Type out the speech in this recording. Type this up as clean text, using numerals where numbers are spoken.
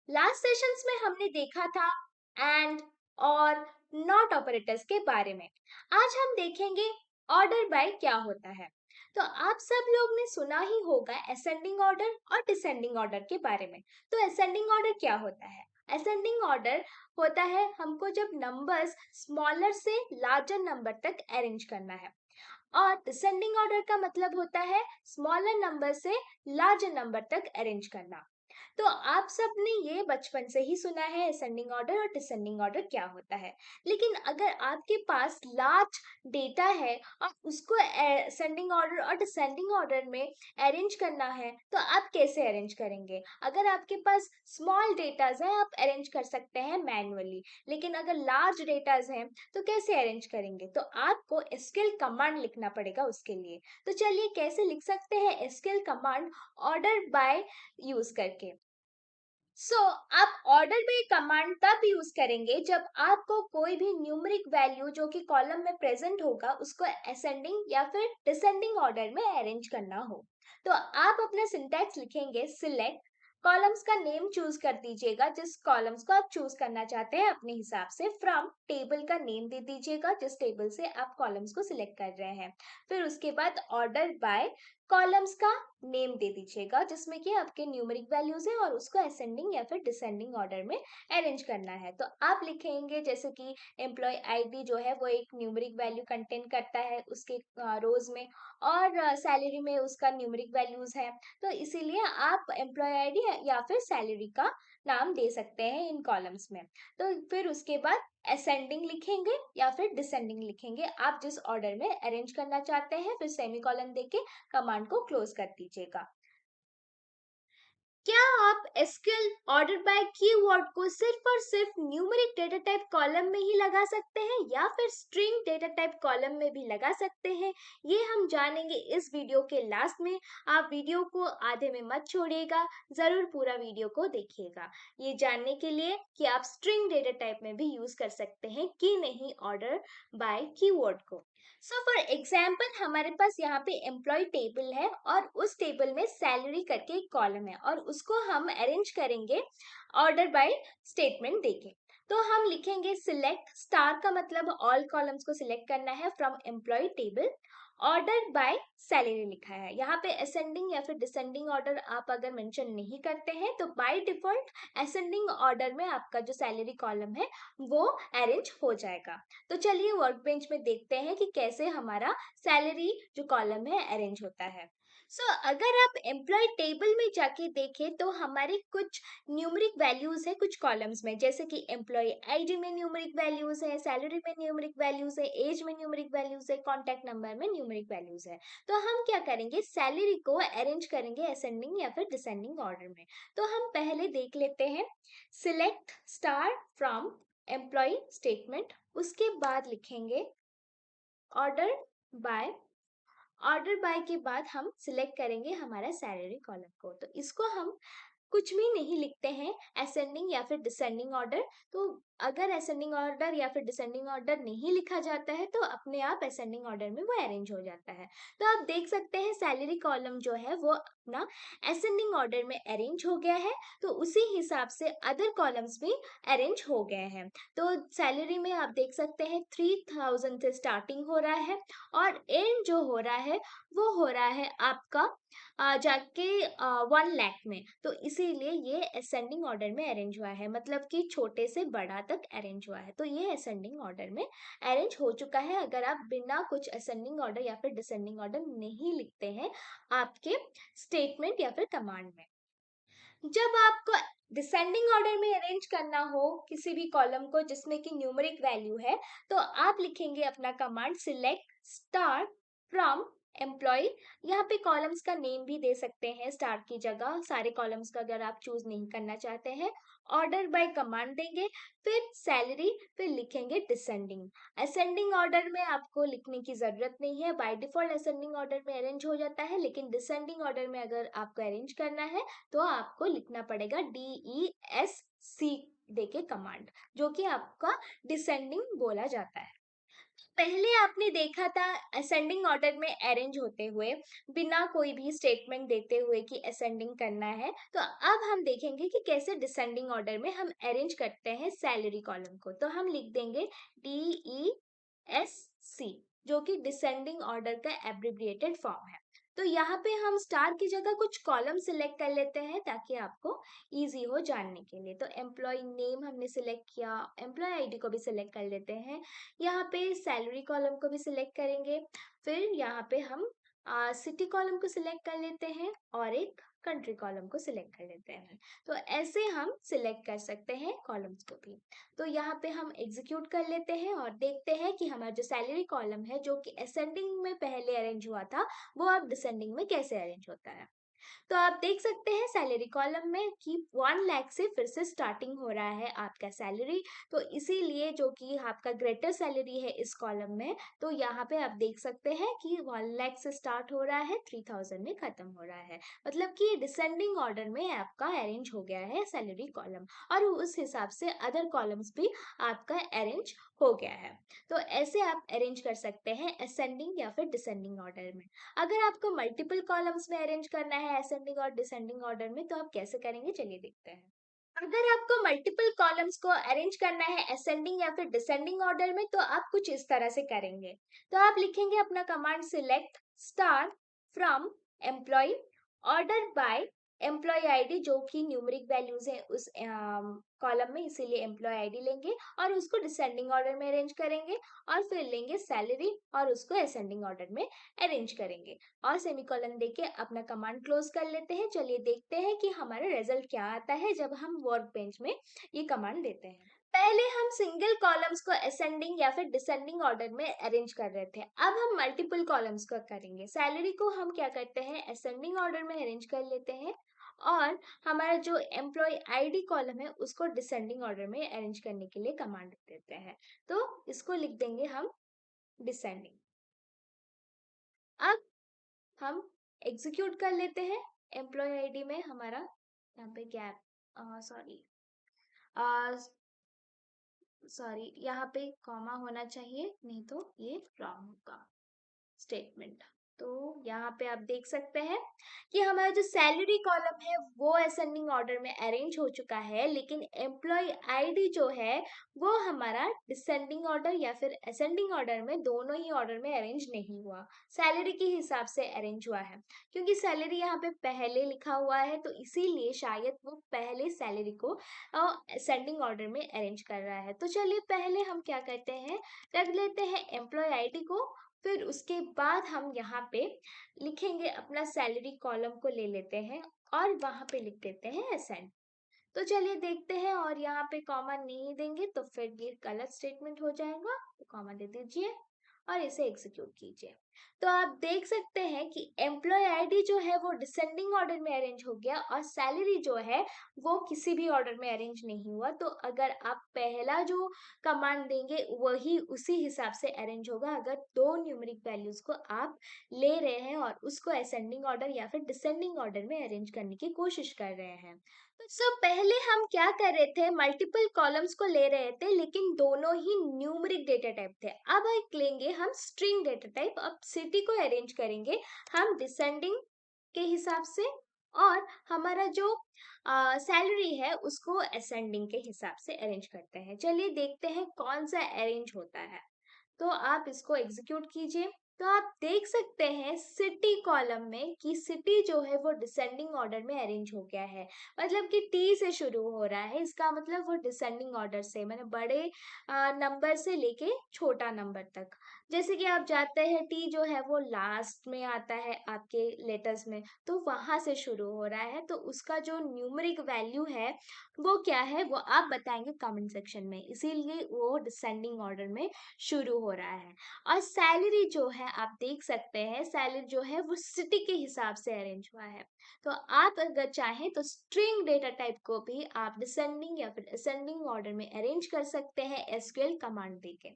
Last sessions में हमने देखा था एंड और नॉट ऑपरेटर्स के बारे में। आज हम देखेंगे ऑर्डर बाय क्या होता है। तो आप सब लोग ने सुना ही होगा असेंडिंग ऑर्डर और डिसेंडिंग ऑर्डर के बारे में। तो असेंडिंग ऑर्डर क्या होता है? असेंडिंग ऑर्डर होता है हमको जब नंबर्स स्मॉलर से लार्जर नंबर तक अरेंज करना है, और डिसेंडिंग ऑर्डर का मतलब होता है स्मॉलर नंबर से लार्जर नंबर तक अरेंज करना। तो आप सब ने ये बचपन से ही सुना है असेंडिंग ऑर्डर और डिसेंडिंग ऑर्डर क्या होता है। लेकिन अगर आपके पास लार्ज डेटा है और उसको असेंडिंग ऑर्डर और डिसेंडिंग ऑर्डर में अरेंज करना है, तो आप कैसे अरेंज करेंगे? अगर आपके पास स्मॉल डेटाज है आप अरेंज कर सकते हैं मैन्युअली, लेकिन अगर लार्ज डेटाज हैं तो कैसे अरेंज करेंगे? तो आपको एसक्यूएल कमांड लिखना पड़ेगा उसके लिए। तो चलिए कैसे लिख सकते हैं SQL command order by use करके। आप ऑर्डर बाय कमांड तब यूज करेंगे जब आपको कोई भी न्यूमेरिक वैल्यू जो कि कॉलम में प्रेजेंट होगा उसको असेंडिंग या फिर डिसेंडिंग ऑर्डर में अरेंज करना हो। तो आप अपना सिंटैक्स लिखेंगे सिलेक्ट, कॉलम्स का नेम चूज कर दीजिएगा जिस कॉलम्स को आप चूज करना चाहते हैं अपने हिसाब से। फ्रॉम टेबल का नेम दे दीजिएगा जिस टेबल से आप कॉलम्स को सिलेक्ट कर रहे हैं। फिर उसके बाद ऑर्डर बाय कॉलम्स का नेम दे दीजिएगा जिसमें कि आपके न्यूमेरिक वैल्यूज है और उसको असेंडिंग या फिर डिसेंडिंग ऑर्डर में अरेंज करना है। तो आप लिखेंगे जैसे कि एम्प्लॉय आईडी जो है वो एक न्यूमेरिक वैल्यू कंटेन करता है उसके रोज में, और सैलरी में उसका न्यूमेरिक वैल्यूज है। तो इसीलिए आप एम्प्लॉय आईडी या फिर सैलरी का नाम दे सकते हैं इन कॉलम्स में। तो फिर उसके बाद असेंडिंग लिखेंगे या फिर डिसेंडिंग लिखेंगे, आप जिस ऑर्डर में अरेंज करना चाहते हैं। फिर सेमीकोलन देके कमांड को क्लोज कर दीजिएगा। क्या आप एसक्यूएल ऑर्डर बाय कीवर्ड को सिर्फ और सिर्फ न्यूमेरिक डेटा टाइप कॉलम में ही लगा सकते हैं या फिर स्ट्रिंग डेटा टाइप कॉलम में भी लगा सकते हैं? ये हम जानेंगे इस वीडियो के लास्ट में। आप वीडियो को आधे में मत छोड़िएगा, जरूर पूरा वीडियो को देखिएगा ये जानने के लिए कि आप स्ट्रिंग डेटा टाइप में भी यूज कर सकते हैं कि नहीं ऑर्डर बाय कीवर्ड को। सो फॉर एग्जाम्पल हमारे पास यहाँ पे एम्प्लॉय टेबल है और उस टेबल में सैलरी करके एक कॉलम है और उसको हम अरेंज करेंगे ऑर्डर बाय स्टेटमेंट देके। तो हम लिखेंगे सिलेक्ट, स्टार का मतलब ऑल कॉलम्स को सिलेक्ट करना है from employ table, order by salary लिखा है। यहाँ पे असेंडिंग या फिर डिसेंडिंग ऑर्डर आप अगर मेंशन नहीं करते हैं तो बाय डिफॉल्ट असेंडिंग ऑर्डर में आपका जो सैलरी कॉलम है वो अरेंज हो जाएगा। तो चलिए वर्कबेंच में देखते हैं कि कैसे हमारा सैलरी जो कॉलम है अरेंज होता है। अगर आप एम्प्लॉय टेबल में जाके देखें तो हमारे कुछ न्यूमेरिक वैल्यूज है कुछ कॉलम्स में, जैसे कि एम्प्लॉय आईडी में न्यूमेरिक वैल्यूज है, सैलरी में न्यूमेरिक वैल्यूज है, एज में न्यूमेरिक वैल्यूज है, कॉन्टैक्ट नंबर में न्यूमेरिक वैल्यूज है। तो हम क्या करेंगे, सैलरी को अरेंज करेंगे असेंडिंग या फिर डिसेंडिंग ऑर्डर में। तो हम पहले देख लेते हैं select star from employ statement, उसके बाद लिखेंगे ऑर्डर बाय। ऑर्डर बाय के बाद हम सिलेक्ट करेंगे हमारा सैलरी कॉलम को। तो इसको हम कुछ भी नहीं लिखते हैं असेंडिंग या फिर डिसेंडिंग ऑर्डर। तो अगर असेंडिंग ऑर्डर या फिर डिसेंडिंग ऑर्डर नहीं लिखा जाता है तो अपने आप असेंडिंग ऑर्डर में वो अरेंज हो जाता है। तो आप देख सकते हैं सैलरी कॉलम जो है वो अपना असेंडिंग ऑर्डर में अरेंज हो गया है। तो उसी हिसाब से अदर कॉलम्स भी अरेंज हो गए हैं। तो सैलरी में आप देख सकते हैं 3000 से स्टार्टिंग हो रहा है और एंड जो हो रहा है वो हो रहा है आपका जाके 1 लाख में। तो इसीलिए ये असेंडिंग ऑर्डर में अरेंज हुआ है, मतलब कि छोटे से बड़ा तक अरेंज हुआ है। तो ये असेंडिंग ऑर्डर में अरेंज हो चुका है अगर आप बिना कुछ असेंडिंग ऑर्डर या फिर डिसेंडिंग ऑर्डर नहीं लिखते हैं आपके स्टेटमेंट या फिर कमांड में। जब आपको डिसेंडिंग ऑर्डर में अरेंज करना हो किसी भी कॉलम को जिसमें कि न्यूमेरिक वैल्यू है, तो आप लिखेंगे अपना command select star from employ. यहाँ पे कॉलम्स का नेम भी दे सकते हैं स्टार की जगह, सारे कॉलम्स का अगर आप चूज नहीं करना चाहते हैं। ऑर्डर बाय कमांड देंगे, फिर सैलरी, फिर लिखेंगे डिसेंडिंग। असेंडिंग ऑर्डर में आपको लिखने की जरूरत नहीं है, बाय डिफॉल्ट असेंडिंग ऑर्डर में अरेंज हो जाता है, लेकिन डिसेंडिंग ऑर्डर में अगर आपको अरेंज करना है तो आपको लिखना पड़ेगा DESC देके कमांड, जो कि आपका डिसेंडिंग बोला जाता है। पहले आपने देखा था असेंडिंग ऑर्डर में अरेंज होते हुए, बिना कोई भी स्टेटमेंट देते हुए कि असेंडिंग करना है। तो अब हम देखेंगे कि कैसे डिसेंडिंग ऑर्डर में हम अरेंज करते हैं सैलरी कॉलम को। तो हम लिख देंगे DESC, जो कि डिसेंडिंग ऑर्डर का एब्रिविएटेड फॉर्म है। तो यहाँ पे हम स्टार की जगह कुछ कॉलम सिलेक्ट कर लेते हैं ताकि आपको इजी हो जानने के लिए। तो एम्प्लॉय नेम हमने सिलेक्ट किया, एम्प्लॉय आईडी को भी सिलेक्ट कर लेते हैं, यहाँ पे सैलरी कॉलम को भी सिलेक्ट करेंगे, फिर यहाँ पे हम सिटी कॉलम को सिलेक्ट कर लेते हैं और एक कंट्री कॉलम को सिलेक्ट कर लेते हैं। तो ऐसे हम सिलेक्ट कर सकते हैं कॉलम्स को भी। तो यहाँ पे हम एग्जीक्यूट कर लेते हैं और देखते हैं कि हमारा जो सैलरी कॉलम है, जो कि असेंडिंग में पहले अरेंज हुआ था, वो अब डिसेंडिंग में कैसे अरेंज होता है। तो आप देख सकते हैं सैलरी कॉलम में कि 1 लाख से फिर से स्टार्टिंग हो रहा है आपका सैलरी। तो इसीलिए जो कि आपका ग्रेटर सैलरी है इस कॉलम में, तो यहाँ पे आप देख सकते हैं कि 1 लाख से स्टार्ट हो रहा है, 3000 में खत्म हो रहा है। मतलब कि डिसेंडिंग ऑर्डर में आपका अरेंज हो गया है सैलरी कॉलम, और उस हिसाब से अदर कॉलम्स भी आपका अरेंज हो गया है। तो ऐसे आप अरेंज कर सकते हैं असेंडिंग या फिर डिसेंडिंग ऑर्डर में। अगर आपको मल्टीपल कॉलम्स में अरेंज करना है असेंडिंग और डिसेंडिंग ऑर्डर में, तो आप कैसे करेंगे, चलिए देखते हैं। अगर आपको मल्टीपल कॉलम्स को अरेंज करना है असेंडिंग या फिर डिसेंडिंग ऑर्डर में, तो आप कुछ इस तरह से करेंगे। तो आप लिखेंगे अपना command select star from employ order by employ ID, जो कि न्यूमेरिक वैल्यूज है उस कॉलम में, इसीलिए एम्प्लॉय आईडी लेंगे और उसको डिसेंडिंग ऑर्डर में अरेंज करेंगे, और फिर लेंगे सैलरी और उसको असेंडिंग ऑर्डर में अरेंज करेंगे, और सेमीकोलन देके अपना कमांड क्लोज कर लेते हैं। चलिए देखते हैं कि हमारा रिजल्ट क्या आता है जब हम वर्क बेंच में ये कमांड देते हैं। पहले हम सिंगल कॉलम्स को असेंडिंग या फिर डिसेंडिंग ऑर्डर में अरेंज कर रहे थे, अब हम मल्टीपल कॉलम्स को करेंगे। सैलरी को हम क्या करते हैं, असेंडिंग ऑर्डर में अरेंज कर लेते हैं, और हमारा जो एम्प्लॉय आईडी कॉलम है उसको डिसेंडिंग ऑर्डर में अरेंज करने के लिए कमांड देते हैं। तो इसको लिख देंगे हम डिसेंडिंग। अब हम एग्जीक्यूट कर लेते हैं। एम्प्लॉय आईडी में हमारा यहाँ पे गैप, सॉरी सॉरी यहाँ पे कॉमा होना चाहिए, नहीं तो ये रॉन्ग होगा स्टेटमेंट। तो यहाँ पे आप देख सकते हैं कि हमारा जो सैलरी कॉलम है वो असेंडिंग ऑर्डर में अरेंज हो चुका है, लेकिन एम्प्लॉय आईडी जो है वो हमारा डिसेंडिंग ऑर्डर या फिर असेंडिंग ऑर्डर में, दोनों ही ऑर्डर में अरेंज नहीं हुआ, सैलरी के हिसाब से अरेंज हुआ है। क्योंकि सैलरी यहाँ पे पहले लिखा हुआ है, तो इसीलिए शायद वो पहले सैलरी को असेंडिंग ऑर्डर में अरेंज कर रहा है। तो चलिए पहले हम क्या करते हैं, रख लेते हैं एम्प्लॉय आईडी को, फिर उसके बाद हम यहाँ पे लिखेंगे अपना सैलरी कॉलम को ले लेते हैं और वहां पे लिख देते हैं असेंड। तो चलिए देखते हैं, और यहाँ पे कॉमा नहीं देंगे तो फिर ये गलत स्टेटमेंट हो जाएगा, तो कॉमा दे दीजिए और इसे एग्जीक्यूट कीजिए। तो आप देख सकते हैं कि एम्प्लॉय आईडी जो है वो डिसेंडिंग ऑर्डर में अरेंज हो गया, और सैलरी जो है वो किसी भी ऑर्डर में अरेंज नहीं हुआ। तो अगर आप पहला जो कमांड देंगे वही उसी हिसाब से अरेंज होगा, अगर दो न्यूमेरिक वैल्यूज को आप ले रहे हैं और उसको असेंडिंग ऑर्डर या फिर डिसेंडिंग ऑर्डर में अरेंज करने की कोशिश कर रहे हैं। तो पहले हम क्या कर रहे थे, मल्टीपल कॉलम्स को ले रहे थे लेकिन दोनों ही न्यूमेरिक डेटा टाइप थे। अब एक लेंगे हम स्ट्रिंग डेटा टाइप। अब सिटी को अरेंज करेंगे हम डिसेंडिंग के हिसाब से, और हमारा जो सैलरी है उसको असेंडिंग के हिसाब से अरेंज करते हैं। चलिए देखते हैं कौन सा अरेंज होता है। तो आप इसको एग्जीक्यूट कीजिए। तो आप देख सकते हैं सिटी कॉलम में कि सिटी जो है वो डिसेंडिंग ऑर्डर में अरेंज हो गया है। मतलब कि टी से शुरू हो रहा है, इसका मतलब वो डिसेंडिंग ऑर्डर से, मैंने बड़े नंबर से लेके छोटा नंबर तक। जैसे कि आप जाते हैं टी जो है वो लास्ट में आता है आपके लेटर्स में, तो वहां से शुरू हो रहा है, तो उसका जो न्यूमेरिक वैल्यू है वो क्या है वो आप बताएंगे कमेंट सेक्शन में, इसीलिए वो डिसेंडिंग ऑर्डर में शुरू हो रहा है। और सैलरी जो है आप देख सकते हैं, सैलरी जो है वो सिटी के हिसाब से अरेंज हुआ है। तो आप अगर चाहें तो स्ट्रिंग डेटा टाइप को भी आप डिसेंडिंग या फिर असेंडिंग ऑर्डर में अरेंज कर सकते हैं एसक्यूएल कमांड देके।